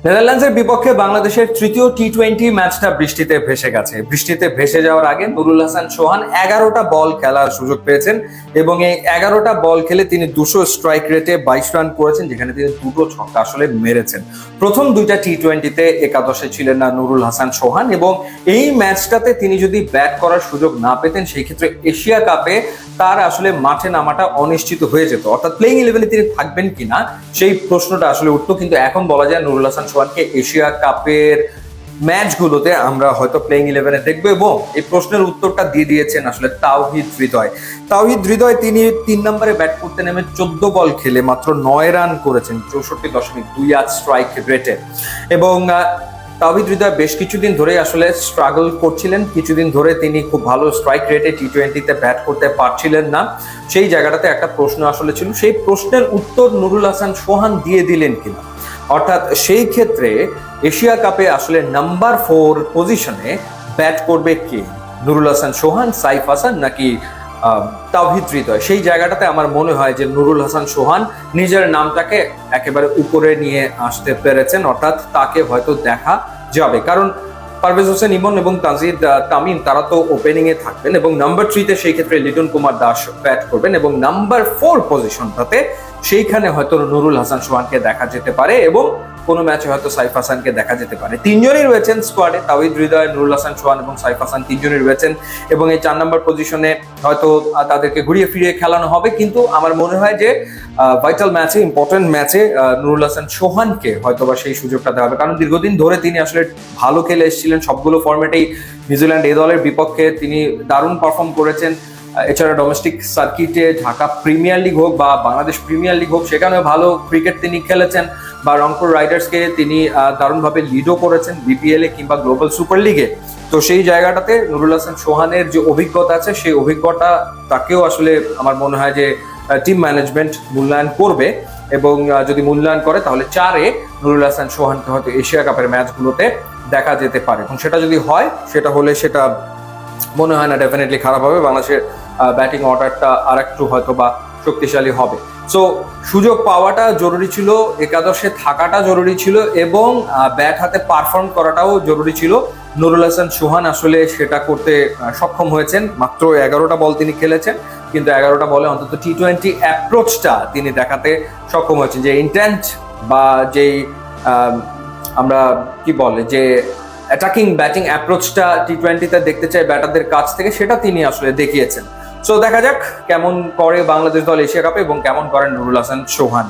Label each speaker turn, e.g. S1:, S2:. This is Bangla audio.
S1: নেদারল্যান্ডসের বিপক্ষে বাংলাদেশের তৃতীয় টি-20 ম্যাচটা বৃষ্টিতে ভেসে গেছে। বৃষ্টিতে ভেসে যাওয়ার আগে নুরুল হাসান সোহান 11টা বল খেলার সুযোগ পেয়েছেন এবং এই 11টা বল খেলে তিনি 200 স্ট্রাইক রেটে 22 রান করেছেন, যেখানে তিনি দুটো ছক্কা আসলে মেরেছেন। প্রথম দুইটা টি-20তে একাদশে ছিলেন না নুরুল হাসান সোহান, এবং এই ম্যাচটাতে তিনি যদি ব্যাট করার সুযোগ না পেতেন সেই ক্ষেত্রে এশিয়া কাপে তার আসলে মাঠে নামাটা অনিশ্চিত হয়ে যেত, অর্থাৎ প্লেইং ইলেভেনে তিনি থাকবেন কিনা সেই প্রশ্নটা আসলে উঠতো। কিন্তু এখন বলা যায় নুরুল হাসান সোহানকে এশিয়া কাপের ম্যাচগুলোতে আমরা হয়তো প্লেইং ইলেভেনে দেখবো, এবং এই প্রশ্নের উত্তরটা দিয়ে দিয়েছেন আসলে তাওহিদ হৃদয়। তাওহিদ হৃদয় তিনি 3 নম্বরে ব্যাট করতে নেমে 14 বল খেলে মাত্র 9 রান করেছেন 64.28 স্ট্রাইক রেটে। এবং তাওহিদ হৃদয় বেশ কিছুদিন ধরে আসলে স্ট্রাগল করছিলেন, কিছুদিন ধরে তিনি খুব ভালো স্ট্রাইক রেটে টি-20তে ব্যাট করতে পারছিলেন না। সেই জায়গাটাতে একটা প্রশ্ন আসলে ছিল, সেই প্রশ্নের উত্তর নুরুল হাসান সোহান দিয়ে দিলেন কিনা। অর্থাৎ সেই ক্ষেত্রে এশিয়া কাপে আসলে নাম্বার 4 পজিশনে ব্যাট করবে কে, নুরুল হাসান সোহান, সাইফ হাসান নাকি তাওহিদ হৃদয়? সেই জায়গাটাতে আমার মনে হয় যে নুরুল হাসান সোহান নিজের নামটাকে একেবারে উপরে নিয়ে আসতে পেরেছেন, অর্থাৎ তাকে হয়তো দেখা যাবে। কারণ পারভেজ হোসেন ইমন এবং তানজিদ তামিম তারা তো ওপেনিং এ থাকবেন, এবং নাম্বার 3তে সেই ক্ষেত্রে লিটন কুমার দাস ব্যাট করবেন, এবং নাম্বার 4 পজিশনটাতে সেইখানে হয়তো নুরুল হাসান সোহানকে দেখা যেতে পারে, এবং কোনো ম্যাচে হয়তো সাইফ হাসানকে দেখা যেতে পারে। তিনজনই রয়েছেন স্কোয়াডে, তাওহিদ হৃদয়, নুরুল হাসান সোহান এবং সাইফ হাসান তিনজনই রয়েছেন, এবং এই 4 নম্বর পজিশনে হয়তো তাদেরকে ঘুরিয়ে ফিরিয়ে খেলানো হবে। কিন্তু আমার মনে হয় যে ভাইটাল ম্যাচে, ইম্পর্টেন্ট ম্যাচে নুরুল হাসান সোহানকে হয়তোবা সেই সুযোগটা দেওয়া হবে, কারণ দীর্ঘদিন ধরে তিনি আসলে ভালো খেলে এসেছিলেন সবগুলো ফরম্যাটেই। নিউজিল্যান্ড এ দলের বিপক্ষে তিনি দারুণ পারফর্ম করেছেন। এছাড়া ডোমেস্টিক সার্কিটে ঢাকা প্রিমিয়ার লিগ হোক বা বাংলাদেশ প্রিমিয়ার লিগ হোক, সেখানেও ভালো ক্রিকেট তিনি খেলেছেন, বা রংপুর রাইডার্সকে তিনি দারুণভাবে লিডও করেছেন বিপিএল এ কিংবা গ্লোবাল সুপার লিগে। তো সেই জায়গাটাতে নুরুল হাসান সোহানের যে অভিজ্ঞতা আছে, সেই অভিজ্ঞতা তাকেও আসলে আমার মনে হয় যে টিম ম্যানেজমেন্ট মূল্যায়ন করবে, এবং যদি মূল্যায়ন করে তাহলে 4-এ নুরুল হাসান সোহানকে হয়তো এশিয়া কাপের ম্যাচগুলোতে দেখা যেতে পারে। এবং সেটা যদি হয়, সেটা হলে সেটা মনে হয় না ডেফিনেটলি খারাপ হবে, বাংলাদেশের ব্যাটিং অর্ডারটা আর একটু হয়তো বা শক্তিশালী হবে। সো সুযোগ পাওয়াটা জরুরি ছিল, একাদশে থাকাটা জরুরি ছিল, এবং ব্যাট হাতে পারফর্ম করাটাও জরুরি ছিল। নুরুল হাসান সোহান আসলে সেটা করতে সক্ষম হয়েছেন। মাত্র 11টা বল তিনি খেলেছেন, কিন্তু 11টা বলে অন্তত টি-20 অ্যাপ্রোচটা তিনি দেখাতে সক্ষম হয়েছেন, যে ইন্টেন্ট বা যেই আমরা কি বলে যে অ্যাটাকিং ব্যাটিং অ্যাপ্রোচটা টি-20তে দেখতে চাই ব্যাটারদের কাছ থেকে, সেটা তিনি আসলে দেখিয়েছেন। সো দেখা যাক কেমন করে বাংলাদেশ দল এশিয়া কাপে এবং কেমন করেন নুরুল হাসান সোহান।